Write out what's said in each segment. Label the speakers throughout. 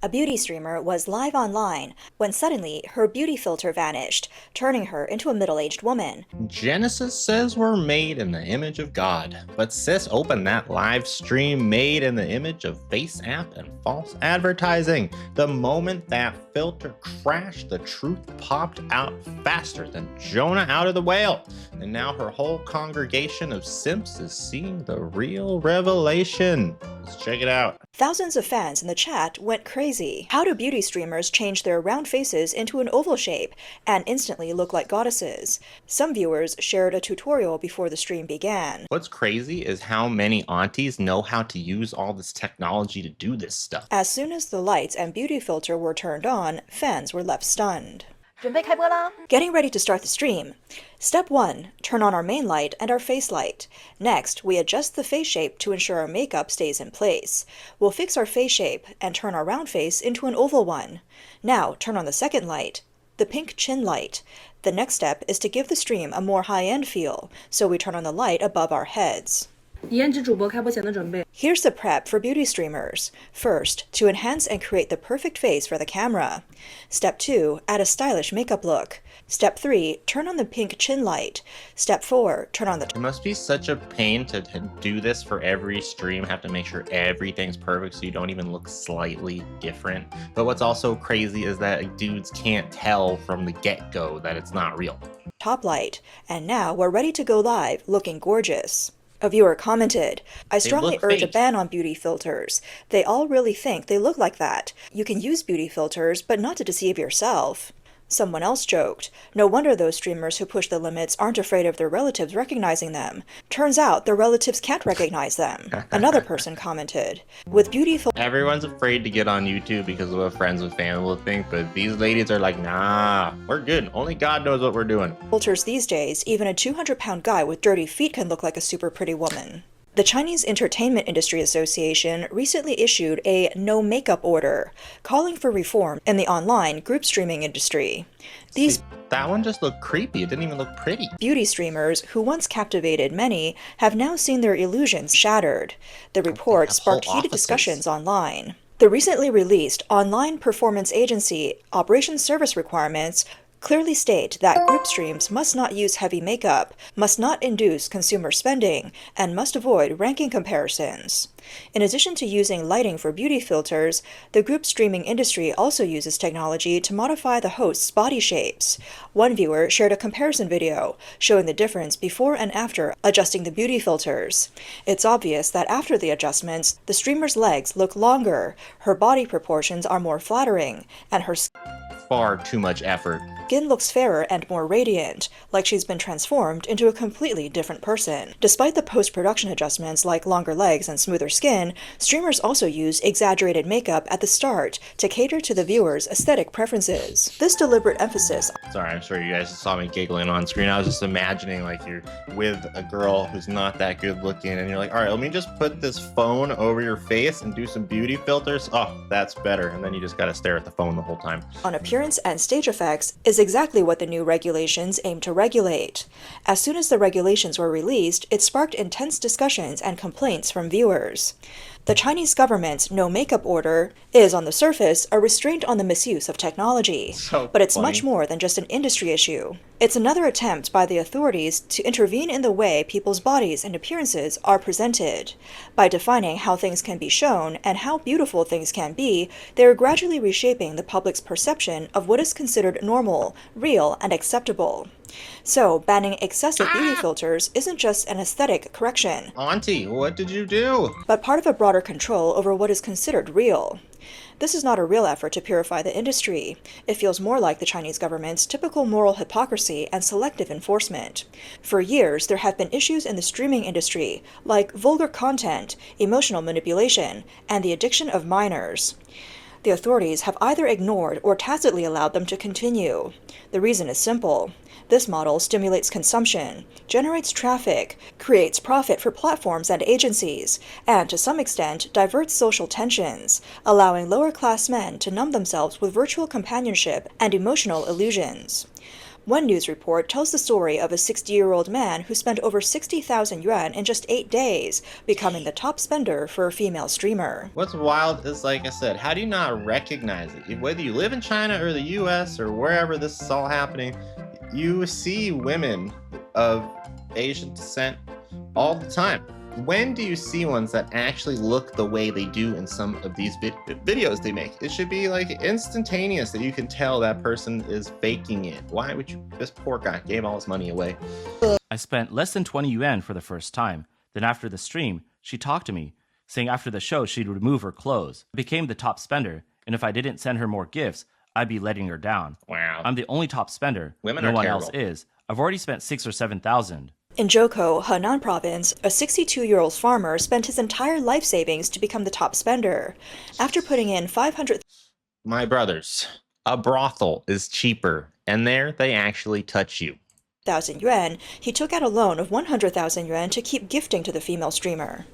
Speaker 1: A beauty streamer was live online when suddenly her beauty filter vanished, turning her into a middle-aged woman.
Speaker 2: Genesis says we're made in the image of God, but sis opened that live stream made in the image of face app and false advertising. The moment that filter crashed, the truth popped out faster than Jonah out of the whale. And now her whole congregation of simps is seeing the real revelation. Let's check it out.
Speaker 1: Thousands of fans in the chat went crazy. How do beauty streamers change their round faces into an oval shape and instantly look like goddesses? Some viewers shared a tutorial before the stream began.
Speaker 2: What's crazy is how many aunties know how to use all this technology to do this stuff.
Speaker 1: As soon as the lights and beauty filter were turned on, fans were left stunned.
Speaker 3: 准备开播啦
Speaker 1: Getting ready to start the stream. Step 1. Turn on our main light and our face light. Next, we adjust the face shape to ensure our makeup stays in place. We'll fix our face shape and turn our round face into an oval one. Now, turn on the second light, the pink chin light. The next step is to give the stream a more high-end feel, so we turn on the light above our heads.
Speaker 3: 颜值主播开播前的准备
Speaker 1: Here's the prep for beauty streamers. First, to enhance and create the perfect face for the camera. Step 2, add a stylish makeup look. Step 3, turn on the pink chin light. Step 4, turn on the...
Speaker 2: It must be such a pain to do this for every stream, have to make sure everything's perfect so you don't even look slightly different. But what's also crazy is that dudes can't tell from the get-go that it's not real.
Speaker 1: top light. And now we're ready to go live, looking gorgeous. A viewer commented, I strongly urge a ban on beauty filters. They all really think they look like that. You can use beauty filters, but not to deceive yourself. Someone else joked, no wonder those streamers who push the limits aren't afraid of their relatives recognizing them. Turns out their relatives can't recognize them. Another person commented, with beauty filters...
Speaker 2: Everyone's afraid to get on YouTube because of what friends and family will think, but these ladies are like, nah, we're good. Only God knows what we're doing.
Speaker 1: Filters these days, even a 200-pound guy with dirty feet can look like a super pretty woman. The Chinese Entertainment Industry Association recently issued a no makeup order, calling for reform in the online group streaming industry. These
Speaker 2: that one just looked creepy. It didn't even look pretty.
Speaker 1: Beauty streamers, who once captivated many, have now seen their illusions shattered. The report sparked heated discussions online. The recently released online performance agency Operation Service Requirements clearly state that group streams must not use heavy makeup, must not induce consumer spending, and must avoid ranking comparisons. In addition to using lighting for beauty filters, the group streaming industry also uses technology to modify the host's body shapes. One viewer shared a comparison video showing the difference before and after adjusting the beauty filters. It's obvious that after the adjustments, the streamer's legs look longer, her body proportions are more flattering, and her
Speaker 2: far too much effort.
Speaker 1: Skin looks fairer and more radiant, like she's been transformed into a completely different person. Despite the post-production adjustments like longer legs and smoother skin, streamers also use exaggerated makeup at the start to cater to the viewer's aesthetic preferences. This deliberate emphasis...
Speaker 2: Sorry, I'm sure you guys saw me giggling on screen. I was just imagining like you're with a girl who's not that good looking and you're like, all right, let me just put this phone over your face and do some beauty filters. Oh, that's better. And then you just gotta stare at the phone the whole time.
Speaker 1: On appearance and stage effects is exactly what the new regulations aim to regulate. As soon as the regulations were released, it sparked intense discussions and complaints from viewers. The Chinese government's no makeup order is, on the surface, a restraint on the misuse of technology. But it's much more than just an industry issue. It's another attempt by the authorities to intervene in the way people's bodies and appearances are presented. By defining how things can be shown and how beautiful things can be, they are gradually reshaping the public's perception of what is considered normal, real, and acceptable. So, banning excessive beauty filters isn't just an aesthetic correction.
Speaker 2: Auntie, what did you do?
Speaker 1: But part of a broader control over what is considered real. This is not a real effort to purify the industry. It feels more like the Chinese government's typical moral hypocrisy and selective enforcement. For years, there have been issues in the streaming industry, like vulgar content, emotional manipulation, and the addiction of minors. The authorities have either ignored or tacitly allowed them to continue. The reason is simple. This model stimulates consumption, generates traffic, creates profit for platforms and agencies, and to some extent diverts social tensions, allowing lower-class men to numb themselves with virtual companionship and emotional illusions. One news report tells the story of a 60-year-old man who spent over 60,000 yuan in just 8 days, becoming the top spender for a female streamer.
Speaker 2: What's wild is, like I said, how do you not recognize it? Whether you live in China or the US or wherever this is all happening, you see women of Asian descent all the time. When do you see ones that actually look the way they do in some of these videos they make? It should be like instantaneous that you can tell that person is faking it. Why would you? This poor guy gave all his money away.
Speaker 4: I spent less than 20 yuan for the first time. Then after the stream, she talked to me, saying after the show she'd remove her clothes. I became the top spender, and if I didn't send her more gifts, I'd be letting her down.
Speaker 2: Wow.
Speaker 4: I'm the only top spender.
Speaker 2: Women
Speaker 4: no
Speaker 2: are
Speaker 4: one
Speaker 2: terrible.
Speaker 4: else is. I've already spent 6,000 or 7,000.
Speaker 1: In Zhoukou, Henan province, a 62-year-old farmer spent his entire life savings to become the top spender. After putting in 500...
Speaker 2: My brothers, a brothel is cheaper, and there they actually touch you.
Speaker 1: 1,000 yuan, he took out a loan of 100,000 yuan to keep gifting to the female streamer.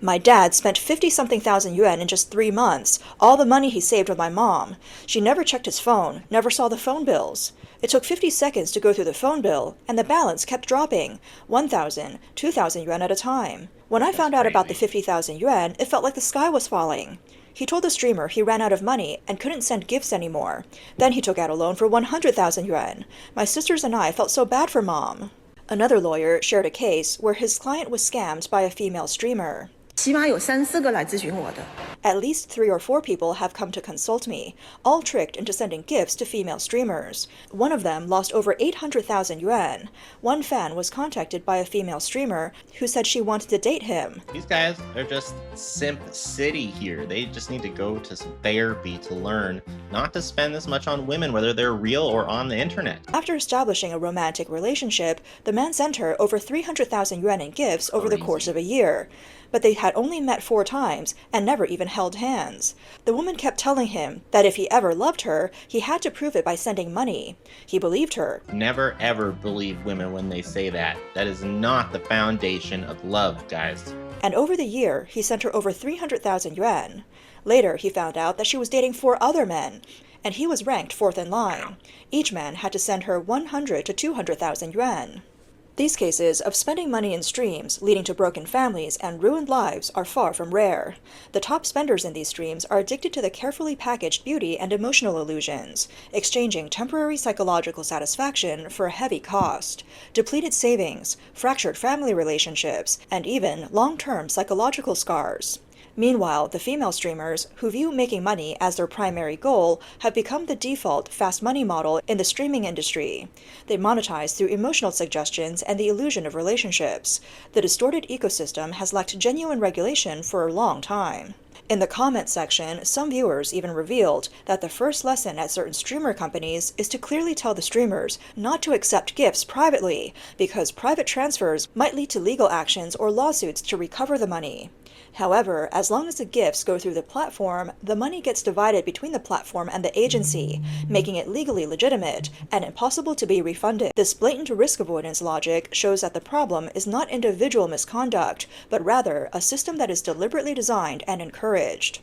Speaker 1: My dad spent 50-something thousand yuan in just 3 months, all the money he saved with my mom. She never checked his phone, never saw the phone bills. It took 50 seconds to go through the phone bill, and the balance kept dropping, 1,000, 2,000 yuan at a time. When I found out about the 50,000 yuan, it felt like the sky was falling. He told the streamer he ran out of money and couldn't send gifts anymore. Then he took out a loan for 100,000 yuan. My sisters and I felt so bad for Mom. Another lawyer shared a case where his client was scammed by a female streamer.
Speaker 3: 起码有3、4个来咨询我的。
Speaker 1: At least 3 or 4 people have come to consult me, all tricked into sending gifts to female streamers. One of them lost over 800,000 yuan. One fan was contacted by a female streamer who said she wanted to date him.
Speaker 2: These guys are just simp city here. They just need to go to some therapy to learn not to spend this much on women, whether they're real or on the internet.
Speaker 1: After establishing a romantic relationship, the man sent her over 300,000 yuan in gifts over the course of a year. But they had only met 4 times and never even held hands. The woman kept telling him that if he ever loved her, he had to prove it by sending money. He believed her.
Speaker 2: Never ever believe women when they say that. That is not the foundation of love, guys.
Speaker 1: And over the year, he sent her over 300,000 yuan. Later, he found out that she was dating 4 other men, and he was ranked 4th in line. Each man had to send her 100 to 200,000 yuan. These cases of spending money in streams leading to broken families and ruined lives are far from rare. The top spenders in these streams are addicted to the carefully packaged beauty and emotional illusions, exchanging temporary psychological satisfaction for a heavy cost, depleted savings, fractured family relationships, and even long-term psychological scars. Meanwhile, the female streamers, who view making money as their primary goal, have become the default fast money model in the streaming industry. They monetize through emotional suggestions and the illusion of relationships. The distorted ecosystem has lacked genuine regulation for a long time. In the comments section, some viewers even revealed that the first lesson at certain streamer companies is to clearly tell the streamers not to accept gifts privately, because private transfers might lead to legal actions or lawsuits to recover the money. However, as long as the gifts go through the platform, the money gets divided between the platform and the agency, making it legally legitimate and impossible to be refunded. This blatant risk avoidance logic shows that the problem is not individual misconduct, but rather a system that is deliberately designed and encouraged.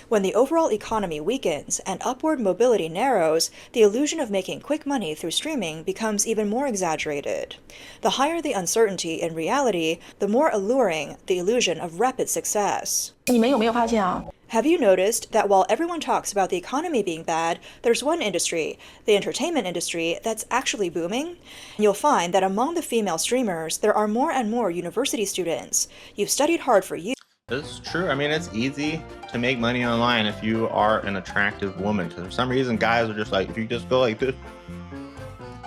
Speaker 1: When the overall economy weakens and upward mobility narrows, the illusion of making quick money through streaming becomes even more exaggerated. The higher the uncertainty in reality, the more alluring the illusion of rapid success.
Speaker 3: 你们有没有发现啊？
Speaker 1: Have you noticed that while everyone talks about the economy being bad, there's one industry, the entertainment industry, that's actually booming? You'll find that among the female streamers, there are more and more university students. You've studied hard for years.
Speaker 2: This is true. I mean, it's easy to make money online if you are an attractive woman. Because for some reason, guys are just like, if you just go like this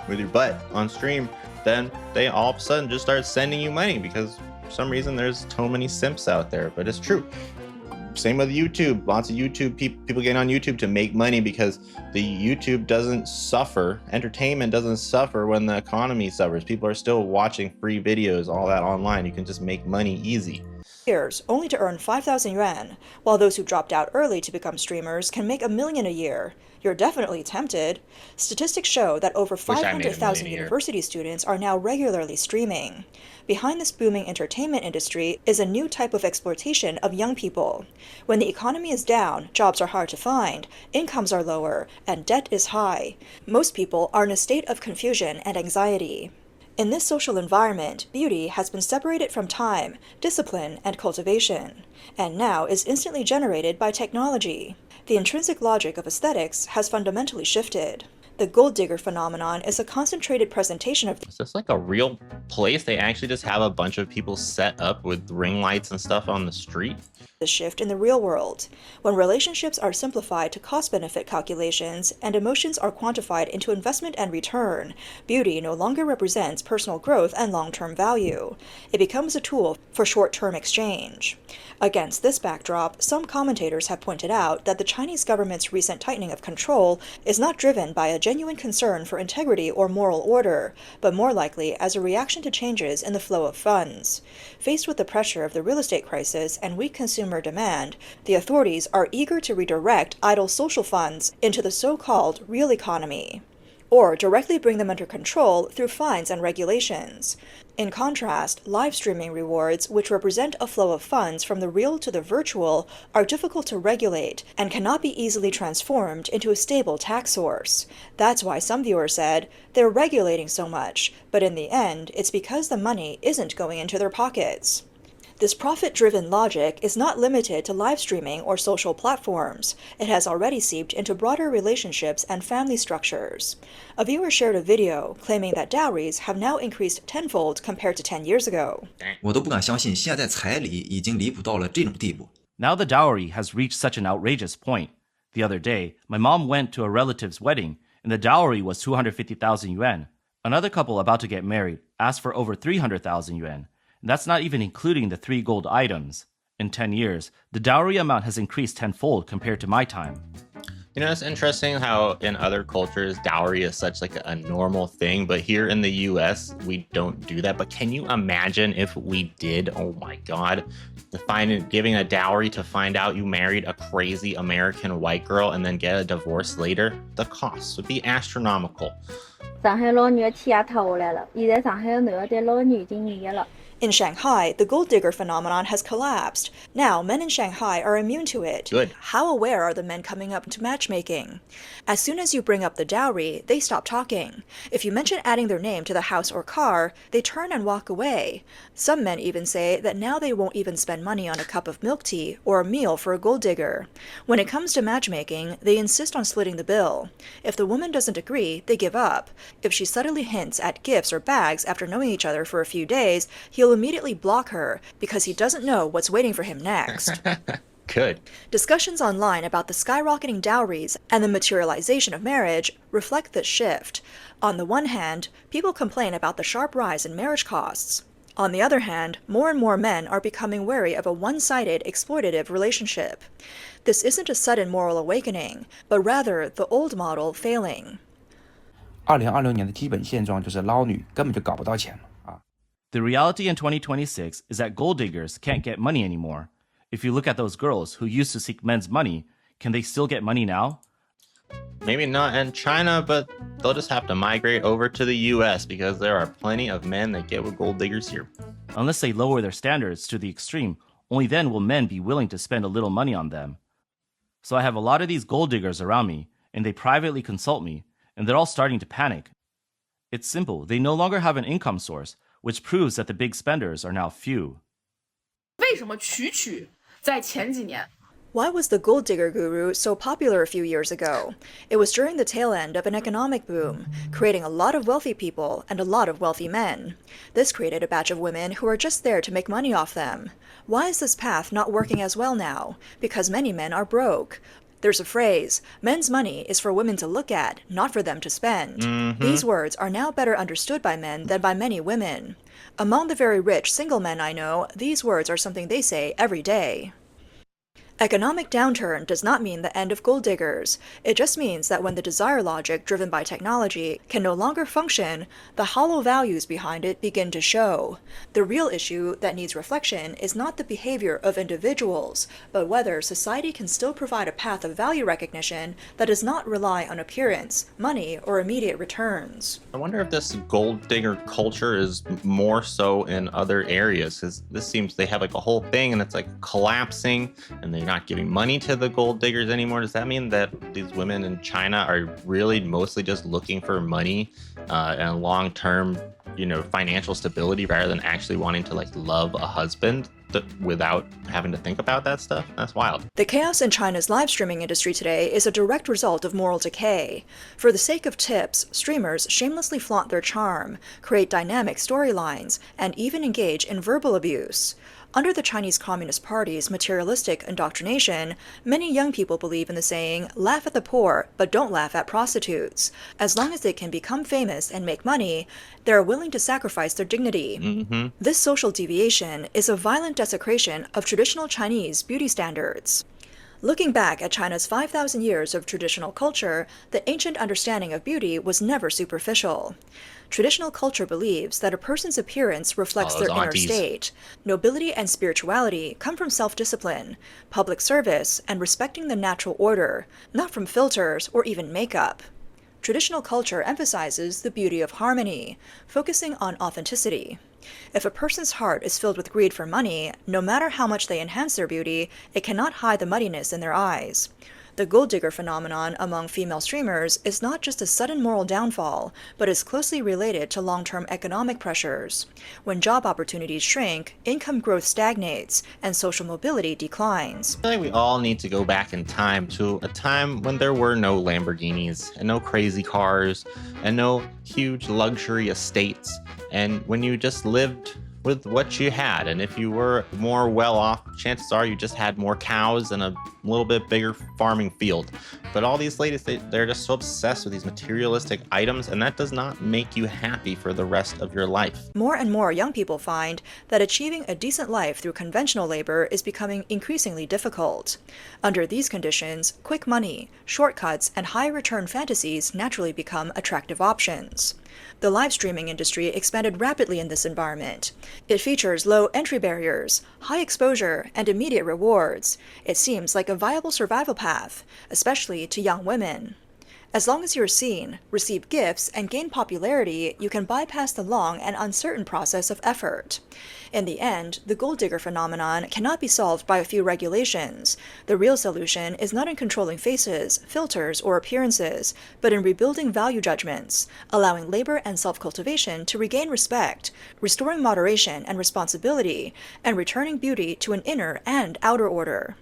Speaker 2: with your butt on stream, then they all of a sudden just start sending you money because for some reason there's so many simps out there. But it's true. Same with YouTube. Lots of YouTube people get on YouTube to make money because the YouTube doesn't suffer. Entertainment doesn't suffer when the economy suffers. People are still watching free videos, all that online. You can just make money easy.
Speaker 1: years only to earn 5,000 yuan, while those who dropped out early to become streamers can make $1 million a year. You're definitely tempted. Statistics show that over
Speaker 2: Wish I made $1 million
Speaker 1: 500,000
Speaker 2: a year.
Speaker 1: university students are now regularly streaming. Behind this booming entertainment industry is a new type of exploitation of young people. When the economy is down, jobs are hard to find, incomes are lower, and debt is high. Most people are in a state of confusion and anxiety. In this social environment, beauty has been separated from time, discipline, and cultivation, and now is instantly generated by technology. The intrinsic logic of aesthetics has fundamentally shifted. The gold digger phenomenon is a concentrated presentation of
Speaker 2: Is this like a real place? They actually just have a bunch of people set up with ring lights and stuff on the street?
Speaker 1: the shift in the real world. When relationships are simplified to cost-benefit calculations and emotions are quantified into investment and return, beauty no longer represents personal growth and long-term value. It becomes a tool for short-term exchange. Against this backdrop, some commentators have pointed out that the Chinese government's recent tightening of control is not driven by a genuine concern for integrity or moral order, but more likely as a reaction to changes in the flow of funds. Faced with the pressure of the real estate crisis and weak consumer demand, the authorities are eager to redirect idle social funds into the so-called real economy, or directly bring them under control through fines and regulations. In contrast, live streaming rewards, which represent a flow of funds from the real to the virtual, are difficult to regulate and cannot be easily transformed into a stable tax source. That's why some viewers said, they're regulating so much, but in the end, it's because the money isn't going into their pockets. This profit-driven logic is not limited to live streaming or social platforms. It has already seeped into broader relationships and family structures. A viewer shared a video claiming that dowries have now increased tenfold compared to 10 years ago.
Speaker 5: 我都不敢相信，现在彩礼已经离谱到了这种地步。
Speaker 4: Now the dowry has reached such an outrageous point. The other day, my mom went to a relative's wedding, and the dowry was 250,000 yuan. Another couple about to get married asked for over 300,000 yuan. And that's not even including the 3 gold items. In 10 years, the dowry amount has increased tenfold compared to my time.
Speaker 2: You know, it's interesting how in other cultures, dowry is such like a normal thing, but here in the US, we don't do that. But can you imagine if we did? Oh my God, giving a dowry to find out you married a crazy American white girl and then get a divorce later? The costs would be astronomical.
Speaker 6: 上海老女起下头来了，现在上海男的对老女已经腻了。
Speaker 1: In Shanghai, the gold digger phenomenon has collapsed. Now, men in Shanghai are immune to it.
Speaker 2: Good.
Speaker 1: How aware are the men coming up to matchmaking? As soon as you bring up the dowry, they stop talking. If you mention adding their name to the house or car, they turn and walk away. Some men even say that now they won't even spend money on a cup of milk tea or a meal for a gold digger. When it comes to matchmaking, they insist on splitting the bill. If the woman doesn't agree, they give up. If she subtly hints at gifts or bags after knowing each other for a few days, he'll immediately block her because he doesn't know what's waiting for him next.
Speaker 2: Good.
Speaker 1: Discussions online about the skyrocketing dowries and the materialization of marriage reflect this shift. On the one hand, people complain about the sharp rise in marriage costs. On the other hand, more and more men are becoming wary of a one-sided, exploitative relationship. This isn't a sudden moral awakening, but rather the old model failing.
Speaker 7: 2026年的基本现状就是捞女根本就搞不到钱了啊。
Speaker 4: The reality in 2026 is that gold diggers can't get money anymore. If you look at those girls who used to seek men's money, can they still get money now?
Speaker 2: Maybe not in China, but they'll just have to migrate over to the US because there are plenty of men that get with gold diggers here.
Speaker 4: Unless they lower their standards to the extreme, only then will men be willing to spend a little money on them. So I have a lot of these gold diggers around me, and they privately consult me, and they're all starting to panic. It's simple, they no longer have an income source, which proves that the big spenders are now few.
Speaker 8: 为什么曲在前几年
Speaker 1: Why was the gold digger guru so popular a few years ago? It was during the tail end of an economic boom, creating a lot of wealthy people and a lot of wealthy men. This created a batch of women who are just there to make money off them. Why is this path not working as well now? Because many men are broke. There's a phrase, men's money is for women to look at, not for them to spend. These words are now better understood by men than by many women. Among the very rich single men I know, these words are something they say every day. Economic downturn does not mean the end of gold diggers. It just means that when the desire logic driven by technology can no longer function, the hollow values behind it begin to show. The real issue that needs reflection is not the behavior of individuals, but whether society can still provide a path of value recognition that does not rely on appearance, money, or immediate returns.
Speaker 2: I wonder if this gold digger culture is more so in other areas, because this seems they have like a whole thing and it's like collapsing and they're not giving money to the gold diggers anymore. Does that mean that these women in China are really mostly just looking for money and long-term, financial stability rather than actually wanting to like love a husband without having to think about that stuff? That's wild.
Speaker 1: The chaos in China's live streaming industry today is a direct result of moral decay. For the sake of tips, streamers shamelessly flaunt their charm, create dynamic storylines, and even engage in verbal abuse. Under the Chinese Communist Party's materialistic indoctrination, many young people believe in the saying, "Laugh at the poor, but don't laugh at prostitutes." As long as they can become famous and make money, they are willing to sacrifice their dignity. This social deviation is a violent desecration of traditional Chinese beauty standards. Looking back at China's 5,000 years of traditional culture, the ancient understanding of beauty was never superficial. Traditional culture believes that a person's appearance reflects their inner
Speaker 2: Aunties.
Speaker 1: state. Nobility and spirituality come from self-discipline, public service, and respecting the natural order, not from filters or even makeup. Traditional culture emphasizes the beauty of harmony, focusing on authenticity. If a person's heart is filled with greed for money, no matter how much they enhance their beauty, it cannot hide the muddiness in their eyes. The gold digger phenomenon among female streamers is not just a sudden moral downfall, but is closely related to long-term economic pressures. When job opportunities shrink, income growth stagnates, and social mobility declines.
Speaker 2: I feel like we all need to go back in time to a time when there were no Lamborghinis and no crazy cars and no huge luxury estates, and when you just lived with what you had. And if you were more well off, chances are you just had more cows and a little bit bigger farming field. But all these ladies, they're just so obsessed with these materialistic items, and that does not make you happy for the rest of your life.
Speaker 1: More and more young people find that achieving a decent life through conventional labor is becoming increasingly difficult. Under these conditions, quick money, shortcuts, and high return fantasies naturally become attractive options. The live streaming industry expanded rapidly in this environment. It features low entry barriers, high exposure, and immediate rewards. It seems like a viable survival path, especially to young women. As long as you're seen, receive gifts, and gain popularity, you can bypass the long and uncertain process of effort. In the end, the gold digger phenomenon cannot be solved by a few regulations. The real solution is not in controlling faces, filters, or appearances, but in rebuilding value judgments, allowing labor and self-cultivation to regain respect, restoring moderation and responsibility, and returning beauty to an inner and outer order.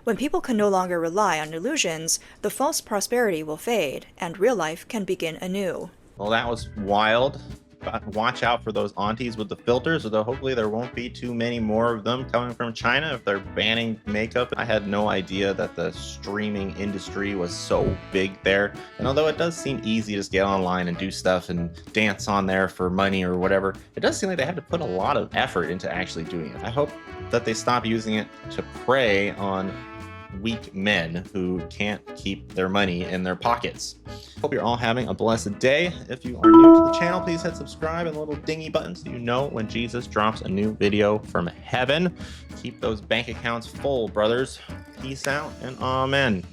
Speaker 1: When people can no longer rely on illusions, the false prosperity will fade, and real life can begin anew.
Speaker 2: Well, that was wild. But watch out for those aunties with the filters, although hopefully there won't be too many more of them coming from China if they're banning makeup. I had no idea that the streaming industry was so big there. And although it does seem easy to just get online and do stuff and dance on there for money or whatever, it does seem like they have to put a lot of effort into actually doing it. I hope that they stop using it to prey on weak men who can't keep their money in their pockets. Hope you're all having a blessed day. If you are new to the channel, please hit subscribe and the little dingy button so you know when Jesus drops a new video from heaven. Keep those bank accounts full, brothers. Peace out and amen.